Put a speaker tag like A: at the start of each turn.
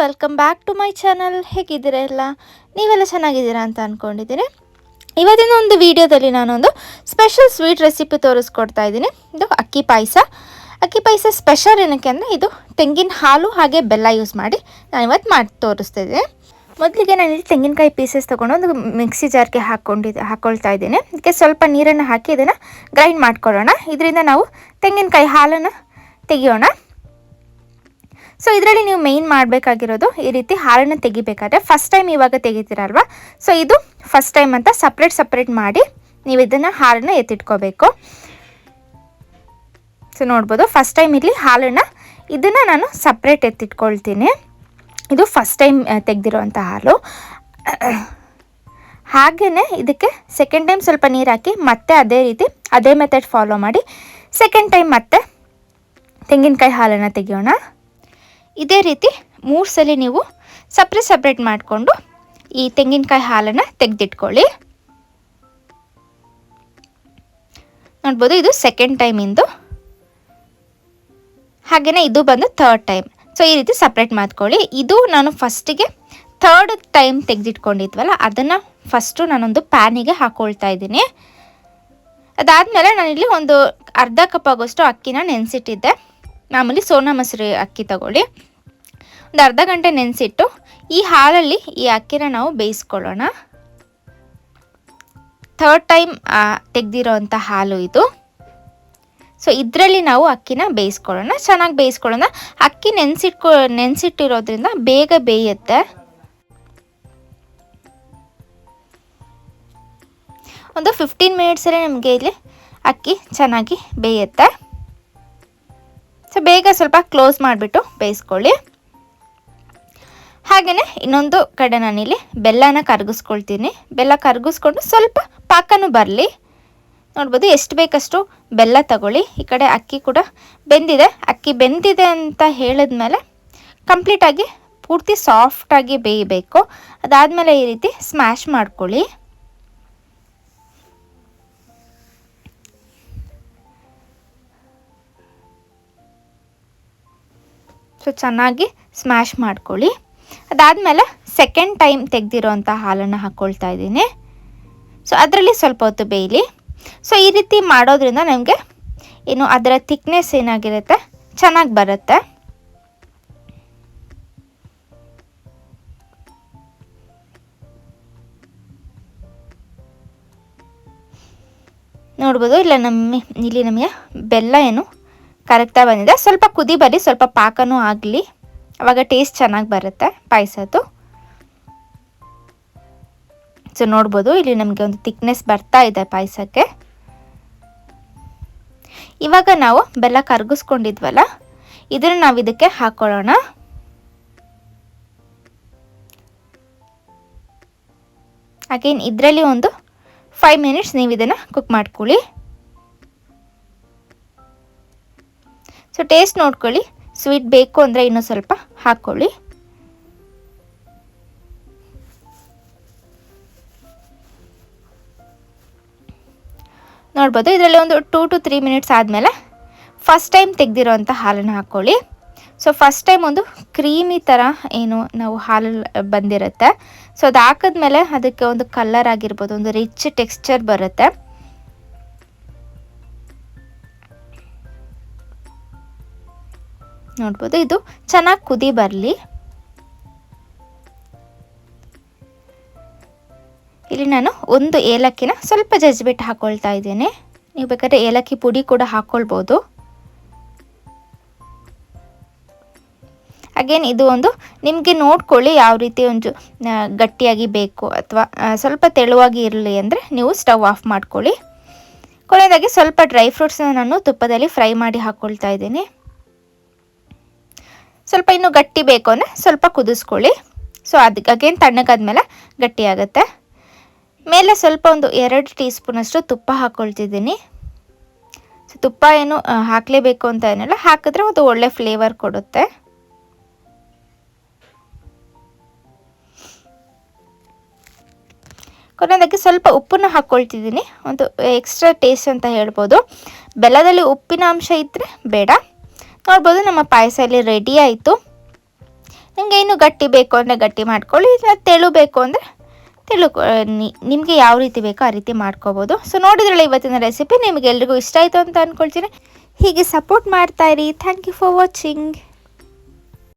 A: Welcome back to my channel. ಹೇಗಿದ್ದೀರಾ ಎಲ್ಲ? ನೀವೆಲ್ಲ ಚೆನ್ನಾಗಿದ್ದೀರಾ ಅಂತ ಅಂದ್ಕೊಂಡಿದ್ದೀನಿ. ಇವತ್ತಿನ ಒಂದು ವಿಡಿಯೋದಲ್ಲಿ ನಾನೊಂದು ಸ್ಪೆಷಲ್ ಸ್ವೀಟ್ ರೆಸಿಪಿ ತೋರಿಸ್ಕೊಡ್ತಾ ಇದ್ದೀನಿ. ಇದು ಅಕ್ಕಿ ಪಾಯಸ ಸ್ಪೆಷಲ್ ಏನಕ್ಕೆ ಅಂದರೆ ಇದು ತೆಂಗಿನ ಹಾಲು ಹಾಗೆ ಬೆಲ್ಲ ಯೂಸ್ ಮಾಡಿ ನಾನು ಇವತ್ತು ಮಾಡಿ ತೋರಿಸ್ತಿದ್ದೀನಿ. ಮೊದಲಿಗೆ ನಾನಿಲ್ಲಿ ತೆಂಗಿನಕಾಯಿ ಪೀಸಸ್ ತೊಗೊಂಡು ಒಂದು ಮಿಕ್ಸಿ ಜಾರ್ಗೆ ಹಾಕ್ಕೊಳ್ತಾ ಇದ್ದೀನಿ. ಇದಕ್ಕೆ ಸ್ವಲ್ಪ ನೀರನ್ನು ಹಾಕಿ ಇದನ್ನು ಗ್ರೈಂಡ್ ಮಾಡ್ಕೊಳ್ಳೋಣ. ಇದರಿಂದ ನಾವು ತೆಂಗಿನಕಾಯಿ ಹಾಲನ್ನು ತೆಗಿಯೋಣ. ಸೊ ಇದರಲ್ಲಿ ನೀವು ಮೇಯ್ನ್ ಮಾಡಬೇಕಾಗಿರೋದು ಈ ರೀತಿ ಹಾಲನ್ನು ತೆಗಿಬೇಕಾದ್ರೆ ಫಸ್ಟ್ ಟೈಮ್ ಇವಾಗ ತೆಗಿತೀರಲ್ವ, ಸೊ ಇದು ಫಸ್ಟ್ ಟೈಮ್ ಅಂತ ಸಪ್ರೇಟ್ ಮಾಡಿ ನೀವು ಇದನ್ನು ಹಾಲನ್ನು ಎತ್ತಿಟ್ಕೋಬೇಕು. ಸೊ ನೋಡ್ಬೋದು ಫಸ್ಟ್ ಟೈಮ್ ಇಲ್ಲಿ ಹಾಲನ್ನು ಇದನ್ನು ನಾನು ಸಪ್ರೇಟ್ ಎತ್ತಿಟ್ಕೊಳ್ತೀನಿ. ಇದು ಫಸ್ಟ್ ಟೈಮ್ ತೆಗೆದಿರೋವಂಥ ಹಾಲು. ಹಾಗೆಯೇ ಇದಕ್ಕೆ ಸೆಕೆಂಡ್ ಟೈಮ್ ಸ್ವಲ್ಪ ನೀರು ಹಾಕಿ ಮತ್ತೆ ಅದೇ ಮೆಥಡ್ ಫಾಲೋ ಮಾಡಿ ಸೆಕೆಂಡ್ ಟೈಮ್ ಮತ್ತೆ ತೆಂಗಿನಕಾಯಿ ಹಾಲನ್ನು ತೆಗಿಯೋಣ. ಇದೇ ರೀತಿ 3 ಸಲ ನೀವು ಸಪ್ರೇಟ್ ಮಾಡಿಕೊಂಡು ಈ ತೆಂಗಿನಕಾಯಿ ಹಾಲನ್ನು ತೆಗೆದಿಟ್ಕೊಳ್ಳಿ. ನೋಡ್ಬೋದು ಇದು ಸೆಕೆಂಡ್ ಟೈಮಿಂದು. ಹಾಗೆಯೇ ಇದು ಬಂದು ಥರ್ಡ್ ಟೈಮ್. ಸೊ ಈ ರೀತಿ ಸಪ್ರೇಟ್ ಮಾಡ್ಕೊಳ್ಳಿ. ಇದು ನಾನು ಫಸ್ಟಿಗೆ ಥರ್ಡ್ ಟೈಮ್ ತೆಗೆದಿಟ್ಕೊಂಡಿದ್ವಲ್ಲ ಅದನ್ನು ಫಸ್ಟು ನಾನೊಂದು ಪ್ಯಾನಿಗೆ ಹಾಕ್ಕೊಳ್ತಾ ಇದ್ದೀನಿ. ಅದಾದಮೇಲೆ ನಾನಿಲ್ಲಿ ಒಂದು ಅರ್ಧ ಕಪ್ ಆಗೋಷ್ಟು ಅಕ್ಕಿನ ನೆನೆಸಿಟ್ಟಿದ್ದೆ. ಮಾಮೂಲಿ ಸೋನಾ ಮಸೂರಿ ಅಕ್ಕಿ ತಗೊಳ್ಳಿ. ಒಂದು ಅರ್ಧ ಗಂಟೆ ನೆನೆಸಿಟ್ಟು ಈ ಹಾಲಲ್ಲಿ ಈ ಅಕ್ಕಿನ ನಾವು ಬೇಯಿಸ್ಕೊಳ್ಳೋಣ. ಥರ್ಡ್ ಟೈಮ್ ತೆಗೆದಿರೋ ಅಂಥ ಹಾಲು ಇದು. ಸೊ ಇದರಲ್ಲಿ ನಾವು ಅಕ್ಕಿನ ಬೇಯಿಸ್ಕೊಳ್ಳೋಣ. ಚೆನ್ನಾಗಿ ಬೇಯಿಸ್ಕೊಳ್ಳೋಣ. ಅಕ್ಕಿ ನೆನೆಸಿಟ್ಟಿರೋದ್ರಿಂದ ಬೇಗ ಬೇಯುತ್ತೆ. ಒಂದು 15 ಮಿನಿಟ್ಸಲ್ಲೇ ನಮಗೆ ಇಲ್ಲಿ ಅಕ್ಕಿ ಚೆನ್ನಾಗಿ ಬೇಯುತ್ತೆ. ಸೊ ಬೇಗ ಸ್ವಲ್ಪ ಕ್ಲೋಸ್ ಮಾಡಿಬಿಟ್ಟು ಬೇಯಿಸ್ಕೊಳ್ಳಿ. ಹಾಗೆಯೇ ಇನ್ನೊಂದು ಕಡೆ ನಾನಿಲ್ಲಿ ಬೆಲ್ಲನ ಕರಗಿಸ್ಕೊಳ್ತೀನಿ. ಬೆಲ್ಲ ಕರಗಿಸ್ಕೊಂಡು ಸ್ವಲ್ಪ ಪಾಕನೂ ಬರಲಿ. ನೋಡ್ಬೋದು ಎಷ್ಟು ಬೇಕಷ್ಟು ಬೆಲ್ಲ ತಗೊಳ್ಳಿ. ಈ ಕಡೆ ಅಕ್ಕಿ ಕೂಡ ಬೆಂದಿದೆ. ಅಕ್ಕಿ ಬೆಂದಿದೆ ಅಂತ ಹೇಳಿದ್ಮೇಲೆ ಕಂಪ್ಲೀಟಾಗಿ ಪೂರ್ತಿ ಸಾಫ್ಟಾಗಿ ಬೇಯಬೇಕು. ಅದಾದಮೇಲೆ ಈ ರೀತಿ ಸ್ಮ್ಯಾಶ್ ಮಾಡ್ಕೊಳ್ಳಿ. ಸೊ ಚೆನ್ನಾಗಿ ಸ್ಮ್ಯಾಶ್ ಮಾಡ್ಕೊಳ್ಳಿ. ಅದಾದಮೇಲೆ ಸೆಕೆಂಡ್ ಟೈಮ್ ತೆಗೆದಿರೋಂಥ ಹಾಲನ್ನು ಹಾಕ್ಕೊಳ್ತಾ ಇದ್ದೀನಿ. ಸೊ ಅದರಲ್ಲಿ ಸ್ವಲ್ಪ ಹೊತ್ತು ಬೇಯಲಿ. ಸೊ ಈ ರೀತಿ ಮಾಡೋದ್ರಿಂದ ನಮಗೆ ಏನು ಅದರ ಥಿಕ್ನೆಸ್ ಏನಾಗಿರುತ್ತೆ ಚೆನ್ನಾಗಿ ಬರುತ್ತೆ. ನೋಡ್ಬೋದು ಇಲ್ಲಿ ನಮಗೆ ಬೆಲ್ಲ ಏನು ಕರೆಕ್ಟಾಗಿ ಬಂದಿದೆ. ಸ್ವಲ್ಪ ಕುದಿ ಬರಲಿ, ಸ್ವಲ್ಪ ಪಾಕನೂ ಆಗಲಿ, ಆವಾಗ ಟೇಸ್ಟ್ ಚೆನ್ನಾಗಿ ಬರುತ್ತೆ ಪಾಯಸದ್ದು. ಸೊ ನೋಡ್ಬೋದು ಇಲ್ಲಿ ನಮಗೆ ಒಂದು ಥಿಕ್ನೆಸ್ ಬರ್ತಾ ಇದೆ ಪಾಯಸಕ್ಕೆ. ಇವಾಗ ನಾವು ಬೆಲ್ಲ ಕರಗಿಸ್ಕೊಂಡಿದ್ವಲ್ಲ ಇದನ್ನು ನಾವು ಇದಕ್ಕೆ ಹಾಕೊಳ್ಳೋಣ. ಅಗೇನ್ ಇದರಲ್ಲಿ ಒಂದು 5 ಮಿನಿಟ್ಸ್ ನೀವು ಇದನ್ನು ಕುಕ್ ಮಾಡ್ಕೊಳ್ಳಿ. ಸೊ ಟೇಸ್ಟ್ ನೋಡ್ಕೊಳ್ಳಿ. ಸ್ವೀಟ್ ಬೇಕು ಅಂದರೆ ಇನ್ನೂ ಸ್ವಲ್ಪ ಹಾಕ್ಕೊಳ್ಳಿ. ನೋಡ್ಬೋದು ಇದರಲ್ಲಿ ಒಂದು 2 to 3 ಮಿನಿಟ್ಸ್ ಆದಮೇಲೆ ಫಸ್ಟ್ ಟೈಮ್ ತೆಗೆದಿರೋಂಥ ಹಾಲನ್ನು ಹಾಕ್ಕೊಳ್ಳಿ. ಸೊ ಫಸ್ಟ್ ಟೈಮ್ ಒಂದು ಕ್ರೀಮಿ ಥರ ಏನು ನಾವು ಹಾಲಲ್ಲಿ ಬಂದಿರುತ್ತೆ. ಸೊ ಅದು ಹಾಕಿದ್ಮೇಲೆ ಅದಕ್ಕೆ ಒಂದು ಕಲರ್ ಆಗಿರ್ಬೋದು, ಒಂದು ರಿಚ್ ಟೆಕ್ಸ್ಚರ್ ಬರುತ್ತೆ. ನೋಡ್ಬೋದು ಇದು ಚೆನ್ನಾಗಿ ಕುದಿ ಬರಲಿ. ಇಲ್ಲಿ ನಾನು ಒಂದು ಏಲಕ್ಕಿನ ಸ್ವಲ್ಪ ಜಜ್ಜಿಬಿಟ್ಟು ಹಾಕ್ಕೊಳ್ತಾ ಇದ್ದೀನಿ. ನೀವು ಬೇಕಾದ್ರೆ ಏಲಕ್ಕಿ ಪುಡಿ ಕೂಡ ಹಾಕ್ಕೊಳ್ಬೋದು. ಅಗೇನ್ ಇದು ಒಂದು ನಿಮಗೆ ನೋಡ್ಕೊಳ್ಳಿ ಯಾವ ರೀತಿ ಒಂದು ಗಟ್ಟಿಯಾಗಿ ಬೇಕು ಅಥವಾ ಸ್ವಲ್ಪ ತೆಳುವಾಗಿ ಇರಲಿ ಅಂದರೆ ನೀವು ಸ್ಟವ್ ಆಫ್ ಮಾಡ್ಕೊಳ್ಳಿ. ಕೊನೆಯದಾಗಿ ಸ್ವಲ್ಪ ಡ್ರೈ ಫ್ರೂಟ್ಸ್ನ ನಾನು ತುಪ್ಪದಲ್ಲಿ ಫ್ರೈ ಮಾಡಿ ಹಾಕ್ಕೊಳ್ತಾ ಇದ್ದೀನಿ. ಸ್ವಲ್ಪ ಇನ್ನೂ ಗಟ್ಟಿ ಬೇಕು ಅಂದರೆ ಸ್ವಲ್ಪ ಕುದಿಸ್ಕೊಳ್ಳಿ. ಸೊ ಅದಕ್ಕೆ ಅಗೇನ್ ತಣ್ಣಗಾದ್ಮೇಲೆ ಗಟ್ಟಿಯಾಗುತ್ತೆ. ಮೇಲೆ ಸ್ವಲ್ಪ ಒಂದು 2 ಟೀ ಸ್ಪೂನಷ್ಟು ತುಪ್ಪ ಹಾಕ್ಕೊಳ್ತಿದ್ದೀನಿ. ಸೊ ತುಪ್ಪ ಏನು ಹಾಕಲೇಬೇಕು ಅಂತ ಏನಿಲ್ಲ, ಹಾಕಿದ್ರೆ ಒಂದು ಒಳ್ಳೆ ಫ್ಲೇವರ್ ಕೊಡುತ್ತೆ. ಕೊನೆಯದಾಗಿ ಸ್ವಲ್ಪ ಉಪ್ಪನ್ನು ಹಾಕ್ಕೊಳ್ತಿದ್ದೀನಿ, ಒಂದು ಎಕ್ಸ್ಟ್ರಾ ಟೇಸ್ಟ್ ಅಂತ ಹೇಳ್ಬೋದು. ಬೆಲ್ಲದಲ್ಲಿ ಉಪ್ಪಿನ ಅಂಶ ಇದ್ದರೆ ಬೇಡ. ನೋಡ್ಬೋದು ನಮ್ಮ ಪಾಯಸ ಇಲ್ಲಿ ರೆಡಿ ಆಯಿತು. ನಿಮಗೆ ಇನ್ನೂ ಗಟ್ಟಿ ಬೇಕು ಅಂದರೆ ಗಟ್ಟಿ ಮಾಡ್ಕೊಳ್ಳಿ, ಇಲ್ಲ ತೆಳು ಬೇಕು ಅಂದರೆ ತೆಳು, ನಿಮಗೆ ಯಾವ ರೀತಿ ಬೇಕೋ ಆ ರೀತಿ ಮಾಡ್ಕೋಬೋದು. ಸೊ ನೋಡಿದ್ರಲ್ಲ ಇವತ್ತಿನ ರೆಸಿಪಿ, ನಿಮಗೆ ಎಲ್ರಿಗೂ ಇಷ್ಟ ಆಯಿತು ಅಂತ ಅಂದ್ಕೊಳ್ತೀನಿ. ಹೀಗೆ ಸಪೋರ್ಟ್ ಮಾಡ್ತಾಯಿರಿ. Thank you for watching.